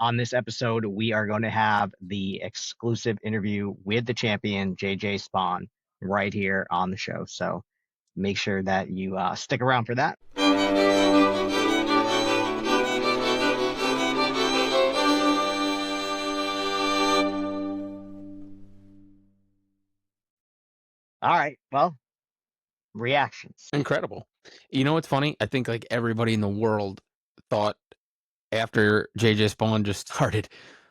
On this episode, we are going to have the exclusive interview with the champion, JJ Spaun, right here on the show. So make sure that you stick around for that. All right. Well, reactions. Incredible. You know what's funny? I think like everybody in the world thought after JJ Spaun just started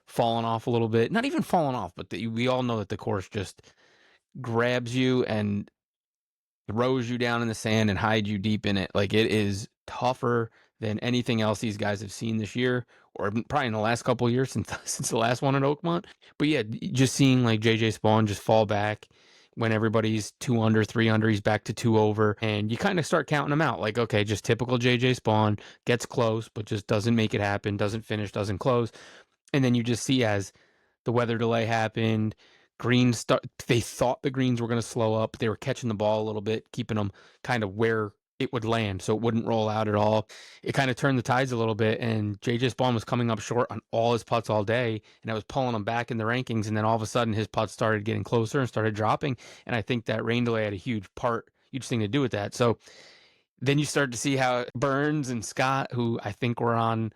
falling off a little bit, not even falling off, but we all know that the course just grabs you and throws you down in the sand and hides you deep in it. Like, it is tougher than anything else these guys have seen this year, or probably in the last couple of years since the last one at Oakmont. But yeah, just seeing like JJ Spaun just fall back when everybody's 2 under, 3 under, he's back to 2 over, and you kind of start counting them out. Like, okay, just typical JJ Spaun, gets close, but just doesn't make it happen, doesn't finish, doesn't close. And then you just see as the weather delay happened, they thought the greens were going to slow up. They were catching the ball a little bit, keeping them kind of where it would land so it wouldn't roll out at all. It kind of turned the tides a little bit, and JJ Spaun was coming up short on all his putts all day, and I was pulling him back in the rankings, and then all of a sudden his putts started getting closer and started dropping, and I think that rain delay had a huge thing to do with that. So then you start to see how Burns and Scott, who I think were on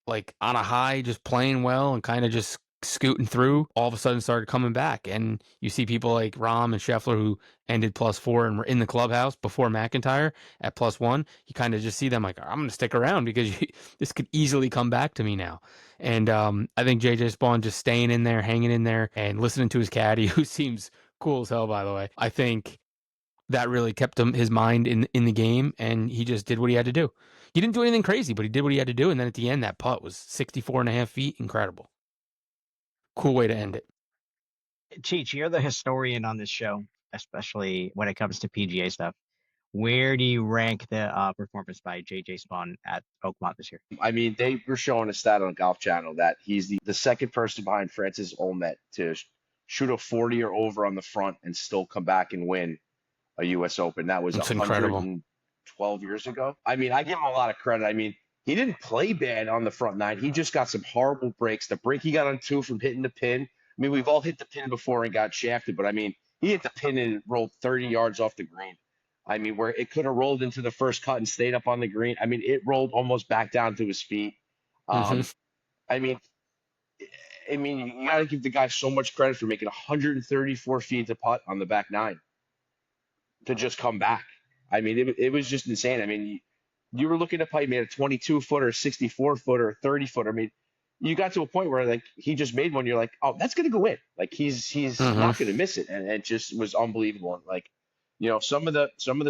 a high, just playing well and kind of just scooting through, all of a sudden started coming back. And you see people like Rahm and Scheffler, who ended +4 and were in the clubhouse before McIntyre at +1. You kind of just see them like, I'm going to stick around because this could easily come back to me now. And I think JJ Spaun just staying in there, hanging in there, and listening to his caddy, who seems cool as hell, by the way. I think that really kept his mind in the game, and he just did what he had to do. He didn't do anything crazy, but he did what he had to do. And then at the end, that putt was 64.5 feet. Incredible. Cool way to end it. Cheech, you're the historian on this show, especially when it comes to PGA stuff. Where do you rank the performance by JJ Spaun at Oakmont this year? I mean, they were showing a stat on Golf Channel that he's the second person behind Francis Olmet to shoot a 40 or over on the front and still come back and win a U.S. Open. That was 112 years ago. I mean, I give him a lot of credit. I mean, he didn't play bad on the front nine. He just got some horrible breaks. The break he got on 2 from hitting the pin. I mean, we've all hit the pin before and got shafted, but I mean, he hit the pin and rolled 30 yards off the green. I mean, where it could have rolled into the first cut and stayed up on the green. I mean, it rolled almost back down to his feet. I mean, you got to give the guy so much credit for making 134 feet to putt on the back nine to just come back. I mean, it was just insane. I mean, you were looking at putt, he made a 22-footer, 64-footer, a 30-footer. I mean, you got to a point where like he just made one. You're like, oh, that's gonna go in. Like he's not gonna miss it, and it just was unbelievable. And like, you know, some of the.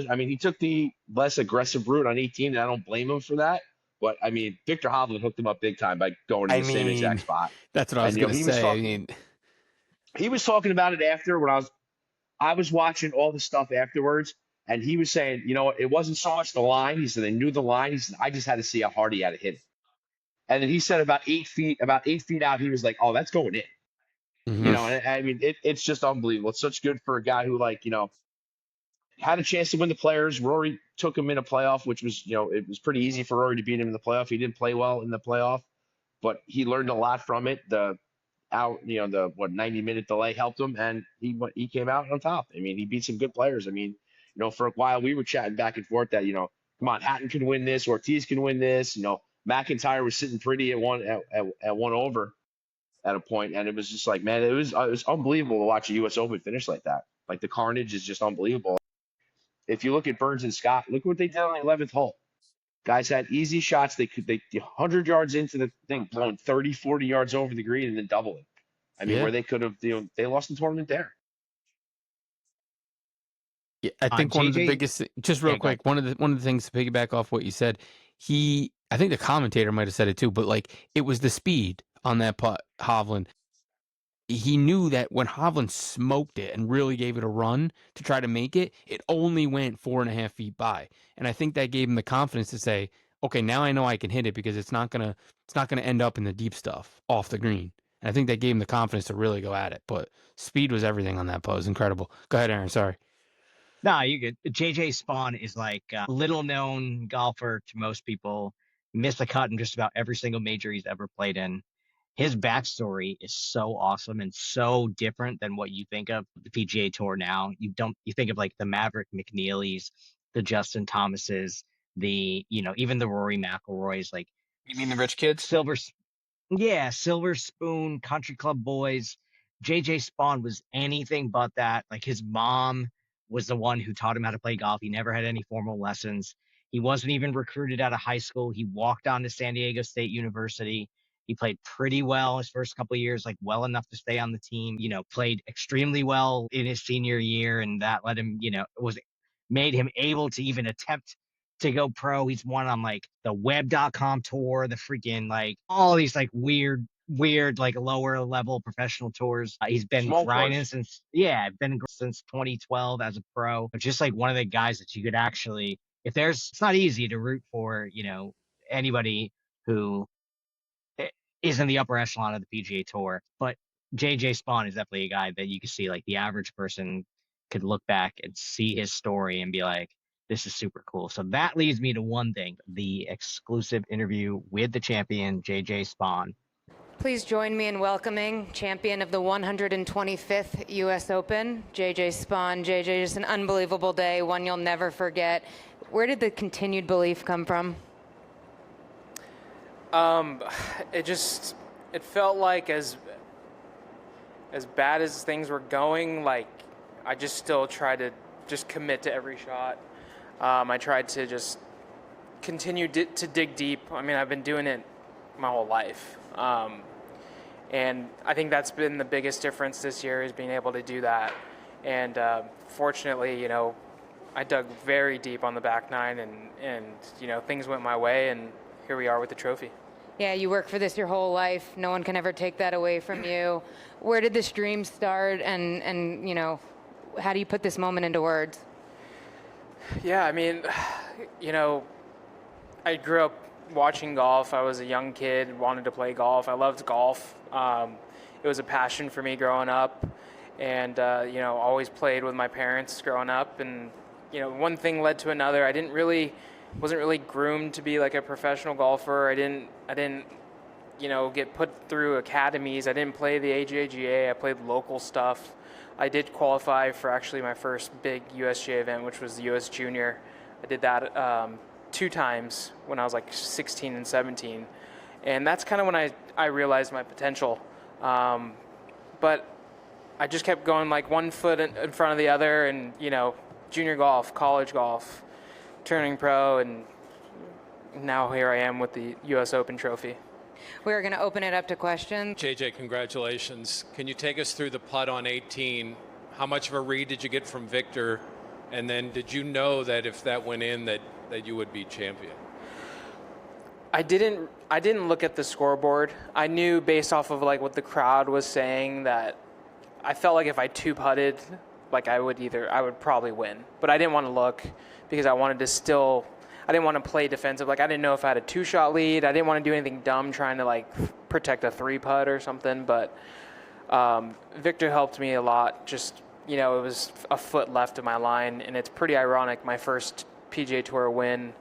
I mean, he took the less aggressive route on 18, and I don't blame him for that. But I mean, Victor Hovland hooked him up big time by going to the same exact spot. That's what I was gonna say. He was talking about it after when I was watching all the stuff afterwards. And he was saying, you know, it wasn't so much the line. He said they knew the line. He said, I just had to see how hard he had to hit it. And then he said about 8 feet out, he was like, oh, that's going in. You know, and I mean, it's just unbelievable. It's such good for a guy who, like, you know, had a chance to win the Players. Rory took him in a playoff, which was, you know, it was pretty easy for Rory to beat him in the playoff. He didn't play well in the playoff, but he learned a lot from it. The 90-minute delay helped him, and he came out on top. I mean, he beat some good players. I mean, you know, for a while we were chatting back and forth that, you know, come on, Hatton can win this, Ortiz can win this. You know, McIntyre was sitting pretty at one over at a point, and it was just like, man, it was unbelievable to watch a U.S. Open finish like that. Like the carnage is just unbelievable. If you look at Burns and Scott, look what they did on the 11th hole. Guys had easy shots. They 100 yards into the thing, blowing 30, 40 yards over the green and then doubling. I mean, where they could have, you know, they lost the tournament there. Yeah, I think one of the biggest, just real quick, one of the things to piggyback off what you said, I think the commentator might have said it too, but like it was the speed on that putt, Hovland. He knew that when Hovland smoked it and really gave it a run to try to make it, it only went 4.5 feet by. And I think that gave him the confidence to say, okay, now I know I can hit it because it's not gonna end up in the deep stuff off the green. And I think that gave him the confidence to really go at it. But speed was everything on that putt. It was incredible. Go ahead, Aaron. Sorry. No, you good. JJ Spaun is like a little known golfer to most people. Missed a cut in just about every single major he's ever played in. his backstory is so awesome and so different than what you think of the PGA Tour now. You think of like the Maverick McNeelys, the Justin Thomases, even the Rory McIlroys, like You mean the rich kids? Silver yeah, Silver Spoon, Country Club Boys. JJ Spaun was anything but that. Like his mom was the one who taught him how to play golf. He never had any formal lessons. He wasn't even recruited out of high school. He walked on to San Diego State University. He played pretty well his first couple of years, like well enough to stay on the team, played extremely well in his senior year. And that let him, made him able to even attempt to go pro. He's won on like the web.com tour, the freaking like all these like weird, like lower level professional tours. He's been Small grinding tours. since 2012 as a pro. But just like one of the guys that you could actually, it's not easy to root for, anybody who is in the upper echelon of the PGA Tour. But JJ Spaun is definitely a guy that you can see like the average person could look back and see his story and be like, this is super cool. So that leads me to one thing, the exclusive interview with the champion, JJ Spaun. Please join me in welcoming champion of the 125th U.S. Open, JJ Spaun. JJ, just an unbelievable day, one you'll never forget. Where did the continued belief come from? It felt like as bad as things were going, like I just still tried to just commit to every shot. I tried to just continue to dig deep. I mean, I've been doing it my whole life. And I think that's been the biggest difference this year, is being able to do that. And fortunately, I dug very deep on the back nine and things went my way, and here we are with the trophy. Yeah, you work for this your whole life. No one can ever take that away from you. Where did this dream start, and how do you put this moment into words? Yeah, I mean, I grew up watching golf. I was a young kid, wanted to play golf. I loved golf. It was a passion for me growing up, and always played with my parents growing up. And one thing led to another. Wasn't really groomed to be like a professional golfer. I didn't get put through academies. I didn't play the AJGA. I played local stuff. I did qualify for actually my first big USGA event, which was the US Junior. I did that 2 times when I was like 16 and 17. And that's kind of when I realized my potential. But I just kept going like one foot in front of the other, and, junior golf, college golf, turning pro, and now here I am with the US Open trophy. We're going to open it up to questions. JJ, congratulations. Can you take us through the putt on 18? How much of a read did you get from Victor? And then did you know that if that went in that you would be champion? I didn't look at the scoreboard. I knew based off of like what the crowd was saying that I felt like if I 2-putted, like I would probably win. But I didn't want to look because I didn't want to play defensive. Like I didn't know if I had a 2-shot lead. I didn't want to do anything dumb trying to like protect a 3-putt or something. But Victor helped me a lot. Just, it was a foot left of my line, and it's pretty ironic. My first PGA Tour win,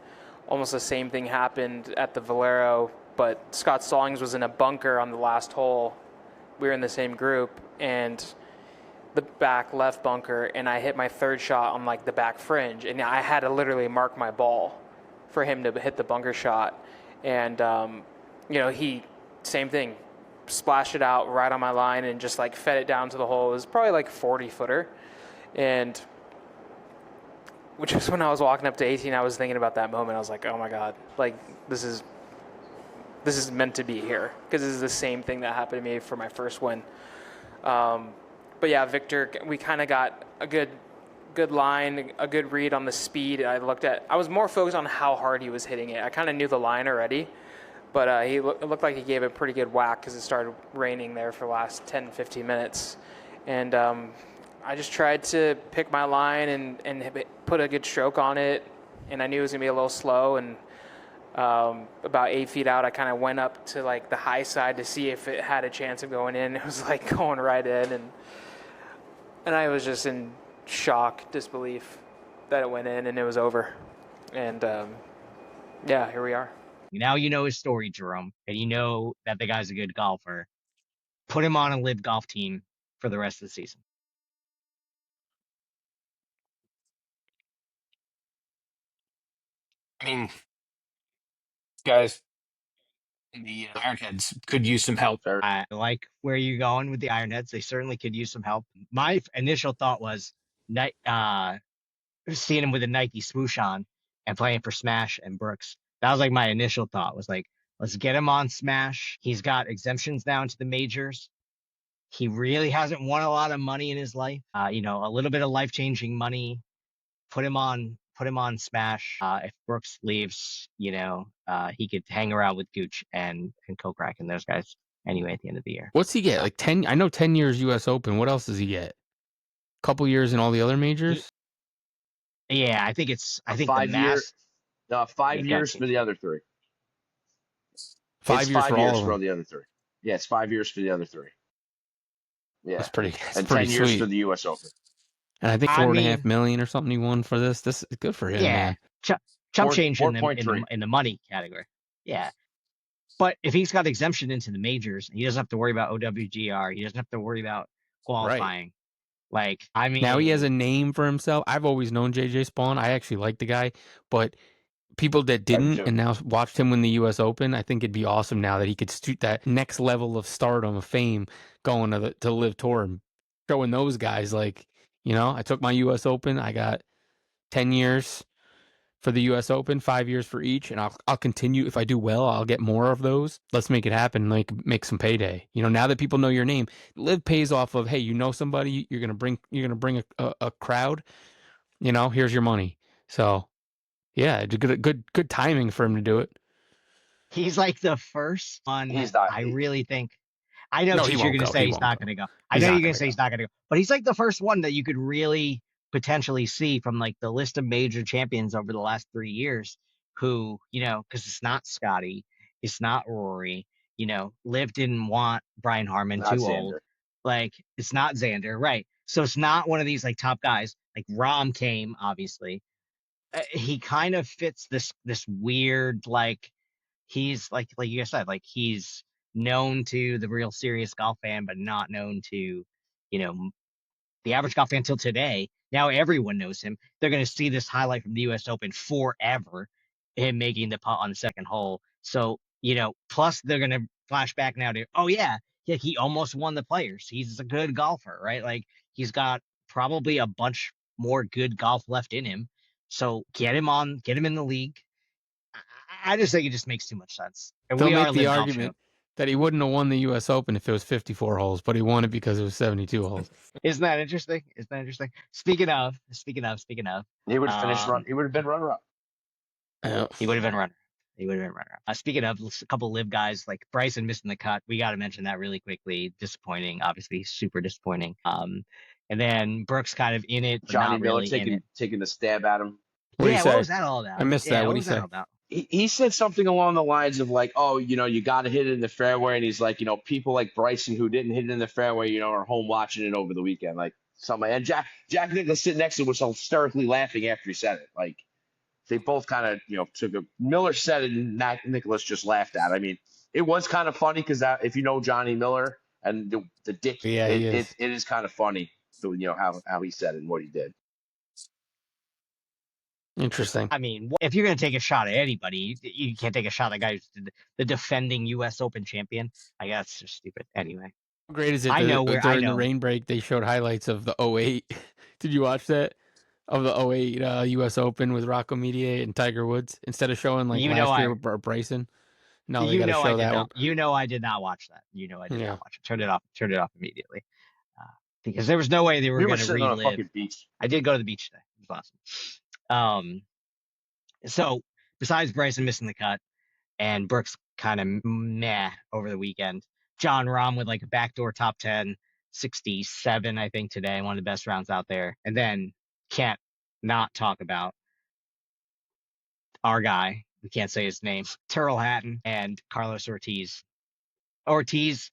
almost the same thing happened at the Valero, but Scott Stallings was in a bunker on the last hole. We were in the same group, and the back left bunker, and I hit my 3rd shot on like the back fringe, and I had to literally mark my ball for him to hit the bunker shot. And he, same thing, splashed it out right on my line and just like fed it down to the hole. It was probably like 40-footer, and which was when I was walking up to 18. I was thinking about that moment. I was like, oh my God, like this is meant to be here, because this is the same thing that happened to me for my first win. But yeah, Victor, we kind of got a good line, a good read on the speed. I was more focused on how hard he was hitting it. I kind of knew the line already, but it looked like he gave a pretty good whack because it started raining there for the last 10, 15 minutes. And I just tried to pick my line and put a good stroke on it, and I knew it was going to be a little slow. And about 8 feet out, I kind of went up to like the high side to see if it had a chance of going in. It was like going right in, and I was just in shock, disbelief that it went in and it was over. And yeah, here we are. Now you know his story, Jerome, and you know that the guy's a good golfer. Put him on a LIV golf team for the rest of the season. I mean, guys, the Ironheads could use some help. I like where you're going with the Ironheads. They certainly could use some help. My initial thought was seeing him with a Nike swoosh on and playing for Smash and Brooks. That was like my initial thought was like, let's get him on Smash. He's got exemptions now into the majors. He really hasn't won a lot of money in his life. A little bit of life-changing money. Put him on Smash. If Brooks leaves, he could hang around with Gooch and Kokrak and those guys anyway at the end of the year. What's he get? Like 10? I know 10 years U.S. Open. What else does he get? Couple years in all the other majors. Yeah, I think it's. I think 5 the years. mass. 5 years for the other three. 5 It's years 5 for all years of for them. the other three. Yeah, it's 5 years for the other three. Yeah, That's pretty and pretty 10 years sweet. for the U.S. Open. And I think $4.5 million or something he won for this. This is good for him, Yeah, man. chump change in 4.3. the money category. Yeah, but if he's got exemption into the majors, he doesn't have to worry about OWGR. He doesn't have to worry about qualifying. Like, I mean, Now he has a name for himself. I've always known JJ Spaun. I actually like the guy, but people that didn't and now watched him win the U.S. Open, I think it'd be awesome now that he could shoot that next level of stardom, of fame, going to LIV Tour and showing those guys like, I took my U.S. Open. I got 10 years for the U.S. Open, 5 years for each, and I'll continue. If I do well, I'll get more of those. Let's make it happen. Like, make some payday. Now that people know your name, LIV pays off of, hey, somebody, you're gonna bring a crowd. Here's your money. So, yeah, good timing for him to do it. he's like the first one. He's not. I really think. I know No, he you're won't going to go. say He he's won't not go. going to go. I He's know not you're going gonna to say go. he's not going to go, but he's like the first one that you could really potentially see from like the list of major champions over the last 3 years who, because it's not Scotty, it's not Rory, LIV didn't want Brian Harman, Not too Xander. old. Like, it's not Xander, right? So it's not one of these like top guys. Like Rahm came, obviously. He kind of fits this weird, like, he's like you guys said, like he's known to the real serious golf fan, but not known to, the average golf fan until today. Now everyone knows him. They're going to see this highlight from the U.S. Open forever, him making the putt on the second hole. So, plus they're going to flash back now to, oh yeah, he almost won the Players. He's a good golfer, right? Like he's got probably a bunch more good golf left in him. So get him in the league. I just think it just makes too much sense. And They'll we are make the LIV Golf argument Show. that he wouldn't have won the U.S. Open if it was 54 holes, but he won it because it was 72 holes. Isn't that interesting? Speaking of, He would have finished run. He would have been runner-up. he would have been runner. Speaking of, a couple LIV guys like Bryson missing the cut. We got to mention that really quickly. Disappointing, obviously, super disappointing. And then Brooks kind of in it, but Johnny not Miller really taking the stab at him. What'd he Yeah, say? what was that all about? I missed that. What What'd was he that say? all about? He said something along the lines of like, oh, you got to hit it in the fairway, and he's like, people like Bryson who didn't hit it in the fairway, are home watching it over the weekend, like something. And Jack Nicklaus sitting next to him was hysterically laughing after he said it. Like they both kind of took a Miller said it, and Nicklaus just laughed at it. I mean, it was kind of funny because if you know Johnny Miller and the dick, Yeah, it is kind of funny. So how he said it and what he did. Interesting. I mean, if you're going to take a shot at anybody, you can't take a shot at the guy who's the defending U.S. Open champion. I guess it's just stupid. Anyway, How great is it during the rain break they showed highlights of the 08? Did you watch that? Of the 08 U.S. Open with Rocco Mediate and Tiger Woods instead of showing like last year with Bryson? No, they got to show that one. I did not watch that. I did not watch it. Turned it off immediately. Because there was no way they were going to relive. On a fucking beach. I did go to the beach today. It was awesome. So besides Bryson missing the cut and Brooks kind of meh over the weekend, Jon Rahm with like a backdoor top 10, 67, I think today, one of the best rounds out there. And then can't not talk about our guy. We can't say his name. Tyrrell Hatton and Carlos Ortiz. Ortiz,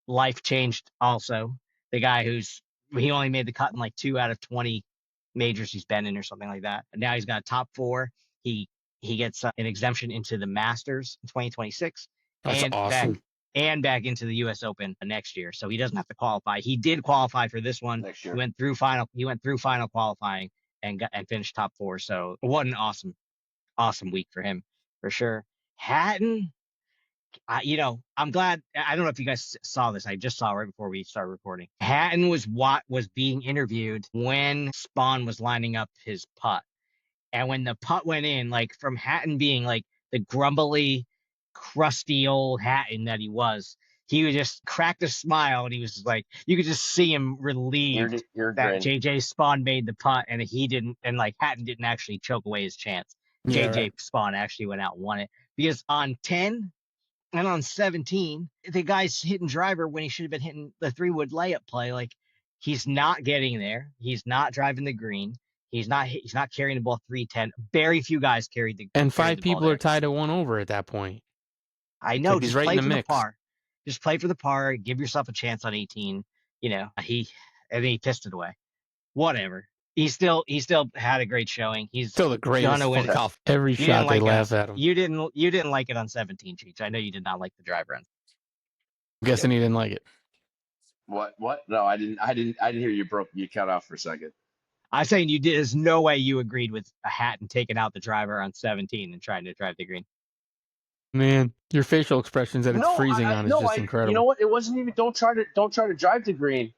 life changed also. The guy he only made the cut in like 2 out of 20 majors he's been in or something like that. And now he's got a top 4. He he gets an exemption into the Masters in 2026 That's and awesome. back into the U.S. Open next year. So he doesn't have to qualify. He did qualify for this one. Next year. He went through final qualifying and finished top 4. So what an awesome week for him for sure. Hatton, I'm glad. I don't know if you guys saw this. I just saw right before we started recording. Hatton was being interviewed when Spaun was lining up his putt. And when the putt went in, like from Hatton being like the grumbly, crusty old Hatton that he would just crack a smile, and he was just like, you could just see him relieved You're that grin. JJ Spaun made the putt, and he didn't, and like Hatton didn't actually choke away his chance. Yeah, JJ right. Spaun actually went out and won it, because on 10 and on 17, the guy's hitting driver when he should have been hitting the 3-wood layup play. Like, he's not getting there. He's not driving the green. He's not carrying the ball 310. Very few guys carried the And carried 5 the ball people there. are tied at 1 over at that point. I know. So he's Just right play in the for the mix. par. Just play for the par. Give yourself a chance on 18. And he pissed it away. Whatever. He still had a great showing. He's Still the greatest gonna win fuck it. off. Every You didn't shot they like laugh at him. You didn't like it on 17, Cheech. I know you did not like the drive run. I'm guessing he didn't like it. What? No, I didn't hear you you cut off for a second. I'm saying you did. There's no way you agreed with a Hatton taking out the driver on 17 and trying to drive the green. Man, your facial expressions that it's freezing on is just incredible. You know what? It wasn't even. Don't try to drive the green.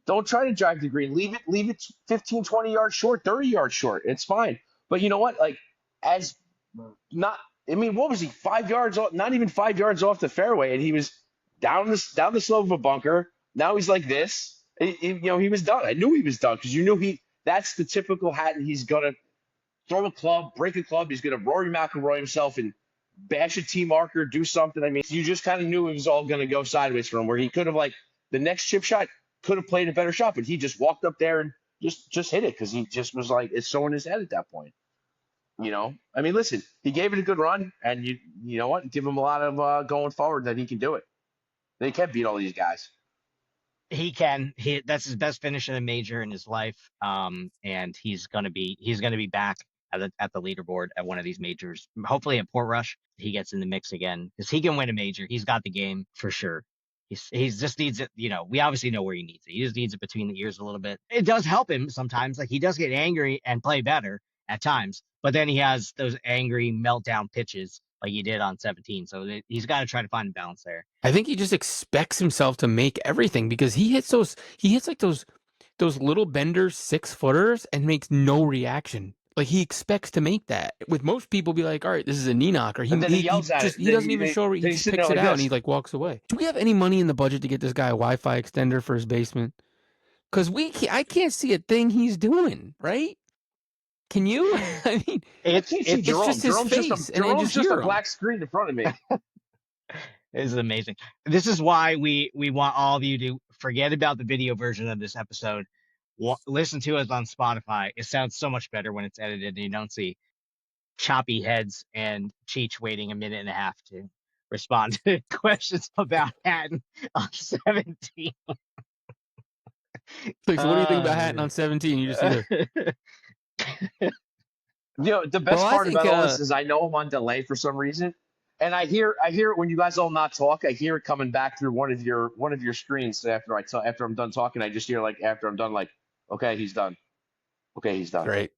Don't try to drive the green. Leave it 15, 20 yards short, 30 yards short. It's fine. But you know what? Like, what was he? 5 yards off, not even 5 yards off the fairway, and he was down the slope of a bunker. Now he's like this. He was done. I knew he was done, because you knew that's the typical Hatton. He's gonna throw a club, break a club. He's gonna Rory McIlroy himself and bash a tee marker, do something. I mean, you just kind of knew it was all gonna go sideways for him, where he could have, like, the next chip shot could have played a better shot, but he just walked up there and just hit it, because he just was like, it's so in his head at that point. I mean, listen, he gave it a good run, and you know what? Give him a lot of going forward that he can do it. They can't beat all these guys. He can. That's his best finish in a major in his life. And he's gonna be back at the leaderboard at one of these majors. Hopefully at Portrush, he gets in the mix again, because he can win a major. He's got the game for sure. He's just needs it. We obviously know where he needs it. He just needs it between the ears a little bit. It does help him sometimes. Like, he does get angry and play better at times, but then he has those angry meltdown pitches like he did on 17. So he's got to try to find a balance there. I think he just expects himself to make everything, because he hits like those little benders 6-footers and makes no reaction. Like, he expects to make that. With most people, be like, all right, this is a knee knocker. And then he yells at it. He doesn't even show. He just picks it out and he like walks away. Do we have any money in the budget to get this guy a Wi-Fi extender for his basement? Because I can't see a thing he's doing. Right? Can you? I mean, It's just his face, and I just a hear him. black screen in front of me. This is amazing. This is why we want all of you to forget about the video version of this episode. Listen to us on Spotify. It sounds so much better when it's edited, and you don't see choppy heads and Cheech waiting a minute and a half to respond to questions about Hatton on 17. Like, so what do you think about Hatton on 17? You just hear. The best part about all this is I know I'm on delay for some reason, and I hear it when you guys all not talk. I hear it coming back through one of your screens after I'm done talking. I just hear, like, after I'm done, like, okay, he's done. Okay, he's done. Great.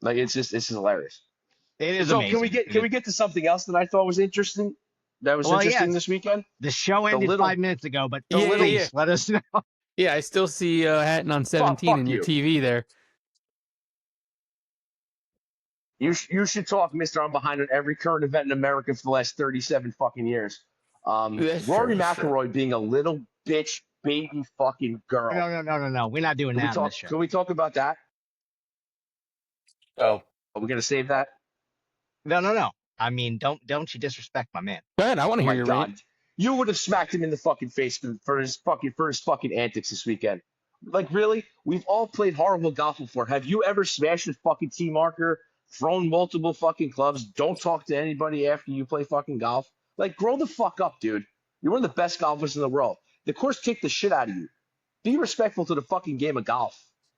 Like, it's hilarious. It is So amazing. can we get to something else that I thought was interesting? That was interesting this weekend. The show ended 5 minutes ago, but Yeah, please let us know. Yeah, I still see Hatton on 17 in your TV there. You should talk, Mister. I'm behind on every current event in America for the last 37 fucking years. Rory McIlroy being a little bitch baby fucking girl. No. We're not doing that on this show. Can we talk about that? Oh, Are we gonna save that? No. I mean, don't you disrespect my man. Go ahead. I want to hear your rant. You would have smacked him in the fucking face for his fucking antics this weekend. Like, really? We've all played horrible golf before. Have you ever smashed a fucking tee marker, thrown multiple fucking clubs, don't talk to anybody after you play fucking golf? Like, grow the fuck up, dude. You're one of the best golfers in the world. The course kicked the shit out of you. Be respectful to the fucking game of golf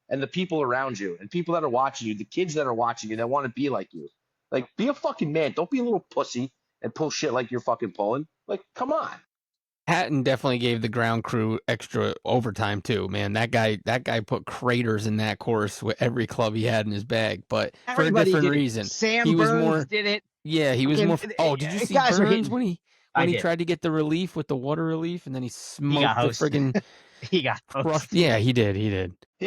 and the people around you and people that are watching you, the kids that are watching you that want to be like you. Like, be a fucking man. Don't be a little pussy and pull shit like you're fucking pulling. Like, come on. Hatton definitely gave the ground crew extra overtime too, man. That guy put craters in that course with every club he had in his bag, but Everybody for a different did it. reason. Sam He was Burns more. did it. Yeah, he was more. Oh, did you see guys are Burns hitting. when he did. tried to get the relief with the water relief, and then he He smoked got the host. friggin' He got host. crushed. Yeah, he did. He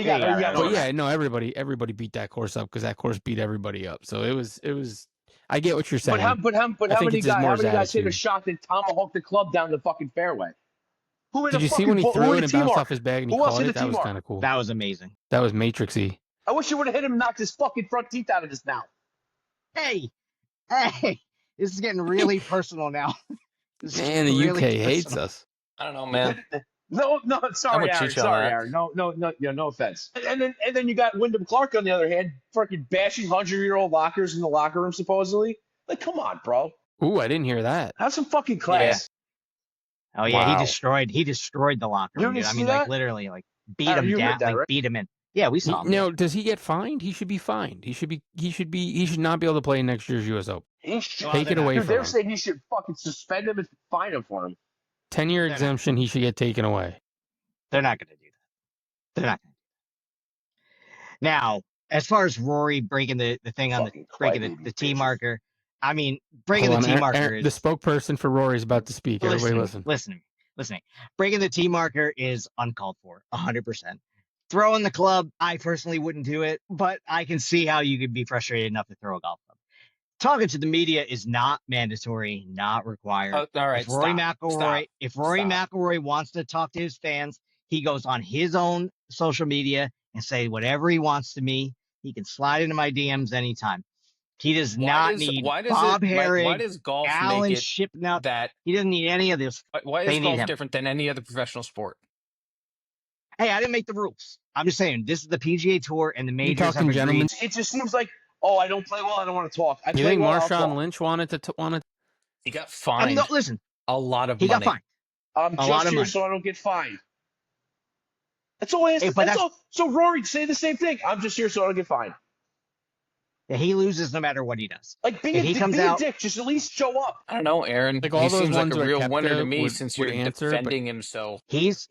got got But yeah, no, everybody beat that course up because that course beat everybody up. So it was. I get what you're saying. But how many guys hit a attitude. shot that tomahawked the club down the fucking fairway? Who hit Did a you see fucking when he who threw hit it a and tee bounced mark? off his bag and he Who else caught hit a it? That tee was mark? kind of cool. That was amazing. That was Matrixy. I wish you would have hit him and knocked his fucking front teeth out of his mouth. Hey, this is getting really personal now. Man, the UK hates us. I don't know, man. No, sorry, with Aaron. Chicho on Sorry, that. Aaron. No offense. And then you got Wyndham Clark on the other hand, fucking bashing 100-year-old lockers in the locker room supposedly. Like, come on, bro. Ooh, I didn't hear that. Have some fucking class. Oh yeah, Wow. he destroyed the locker You room, dude. didn't I see mean, that? like literally, like beat Aaron, him you heard down, that, like right? beat him in. Yeah, we saw him. No, does he get fined? He should be fined. He should not be able to play in next year's US Open. He should, Well, Take it away dude, from they're him. saying he should fucking suspend him and fine him for him. 10-year They're not. exemption, he should get taken away. They're not going to do that. They're not going to do that. Now, as far as Rory breaking the thing on Fucking breaking the tee bitches. marker, I mean, breaking Hold the on, tee marker the is spokesperson for Rory is about to speak. Everybody listen. Listen. Breaking the tee marker is uncalled for, 100%. Throwing the club, I personally wouldn't do it, but I can see how you could be frustrated enough to throw a golf club. Talking to the media is not mandatory, not required. All right, If Rory stop. McIlroy wants to talk to his fans, he goes on his own social media and say whatever he wants to me. He can slide into my DMs anytime. He does not need Bob Herrig, why does golf Alan make it Shipnup. that? He doesn't need any of this. Why They is need golf him. different than any other professional sport? Hey, I didn't make the rules. I'm just saying this is the PGA Tour and the majors have talking agreed. gentlemen? It just seems like, oh, I don't play well, I don't want to talk. I You play think well, I'll Marshawn talk. Lynch wanted? He got And fined no, listen, a lot of he money. got fined. I'm A lot just of here money. so I don't get fined. That's all I ask. Hey, but that's all. So Rory, say the same thing. I'm just here so I don't get fined. Yeah, he loses no matter what he does. Like, be If he comes a out- dick. Just at least show up. I don't know, Aaron. Like, all He those seems like ones a where real winner to Koepka me would- since would you're answer, but- defending him so. He's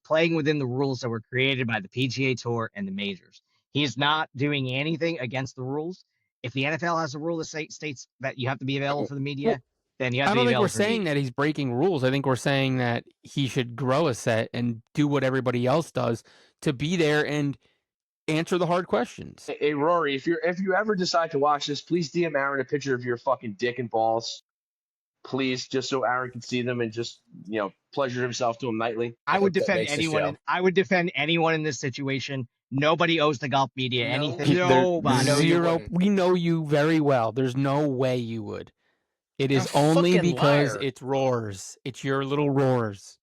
playing within the rules that were created by the PGA Tour and the majors. He's not doing anything against the rules. If the NFL has a rule that states that you have to be available for the media, then you have I to don't be think available we're for the saying media. that he's breaking rules. I think we're saying that he should grow a set and do what everybody else does to be there and answer the hard questions. Hey Rory, if you ever decide to watch this, please DM Aaron a picture of your fucking dick and balls, please, just so Aaron can see them and just pleasure himself to them nightly. I would hope that defend makes the anyone. show. I would defend anyone in this situation. Nobody owes the golf media No, anything. there- Nobody. No, you Zero. wouldn't. We know you very well. There's no way you would. It is You're a only fucking because liar. it's roars. It's your little roars.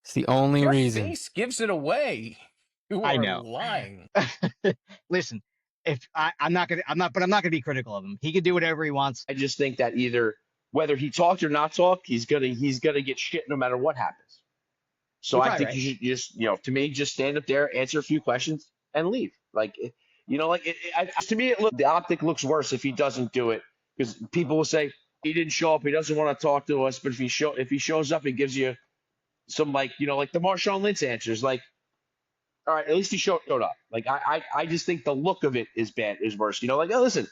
It's the only Your reason. face gives it away. You I are know. lying. Listen, if I'm not gonna be critical of him. He can do whatever he wants. I just think that either whether he talked or not talked, he's gonna get shit no matter what happens. So You're I probably think you should just to me, just stand up there, answer a few questions, and leave. Like to me, the optic looks worse if he doesn't do it because people will say he didn't show up, he doesn't want to talk to us. But if he shows up and gives you some like the Marshawn Lynch answers, like, all right, at least he showed up. Like I just think the look of it is worse. Like, oh, listen,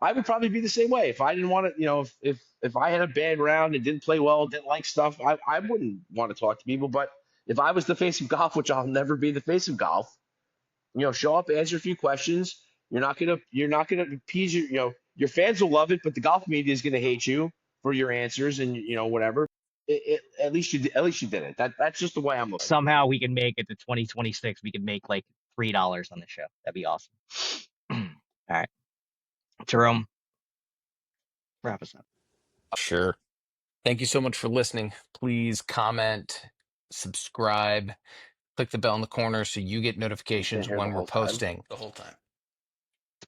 I would probably be the same way if I didn't want to. If I had a bad round and didn't play well, didn't like stuff, I wouldn't want to talk to people. But if I was the face of golf, which I'll never be the face of golf, show up, answer a few questions. You're not gonna appease your fans will love it, but the golf media is gonna hate you for your answers and whatever. At least you did it. That's just the way I'm looking. Somehow we can make it to 2026. We can make like $3 on the show. That'd be awesome. All right, Jerome, wrap us up. Sure. Thank you so much for listening. Please comment, subscribe, click the bell in the corner so you get notifications Here when the we're whole time. posting the whole time.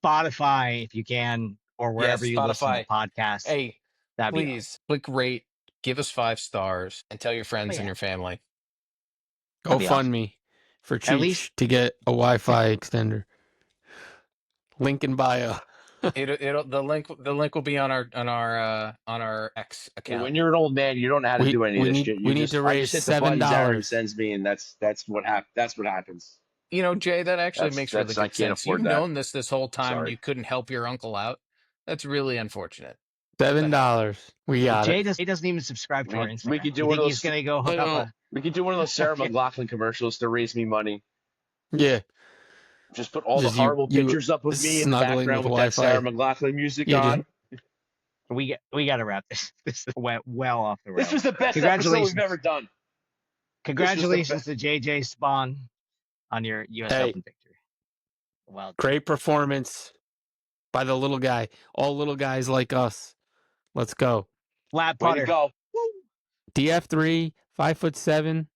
Spotify, if you can, or wherever you listen to Spotify. podcasts. Hey, that'd be please click rate, give us 5 stars, and tell your friends yeah. and your family. That'd be awesome. GoFundMe for At Cheech least- to get a Wi-Fi extender. Link in bio. The link will be on our X account. When you're an old man, you don't know how to do any of this shit. We need to raise I just hit the buttons Aaron $7. sends me, and that's what happens. You know, Jay, that actually makes really I good can't sense. afford You've that. known this whole time. Sorry. You couldn't help your uncle out. That's really unfortunate. $7. We got it. Jay doesn't even subscribe to our Instagram. We could do You one of think those. he's gonna go hook up a. We could do one of those Sarah McLachlan commercials to raise me money. Yeah. Just put all Just the horrible you pictures up with me in the snuggling background with with that Wi-Fi. Sarah McLachlan music Yeah, on. We got to wrap this. This is well off the rails. This was the best episode we've ever done. Congratulations to JJ Spaun on your U.S. Open victory. Well, great performance by the little guy. All little guys like us. Let's go. flat Way putter. to go. DF3, 5'7".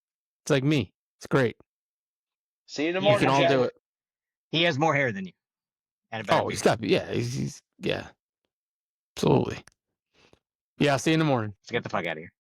It's like me. It's great. See you in the You morning, We can all Jack. do it. He has more hair than you. And a better Oh, he's beard. got, yeah, he's yeah. Absolutely. Yeah, see you in the morning. Let's get the fuck out of here.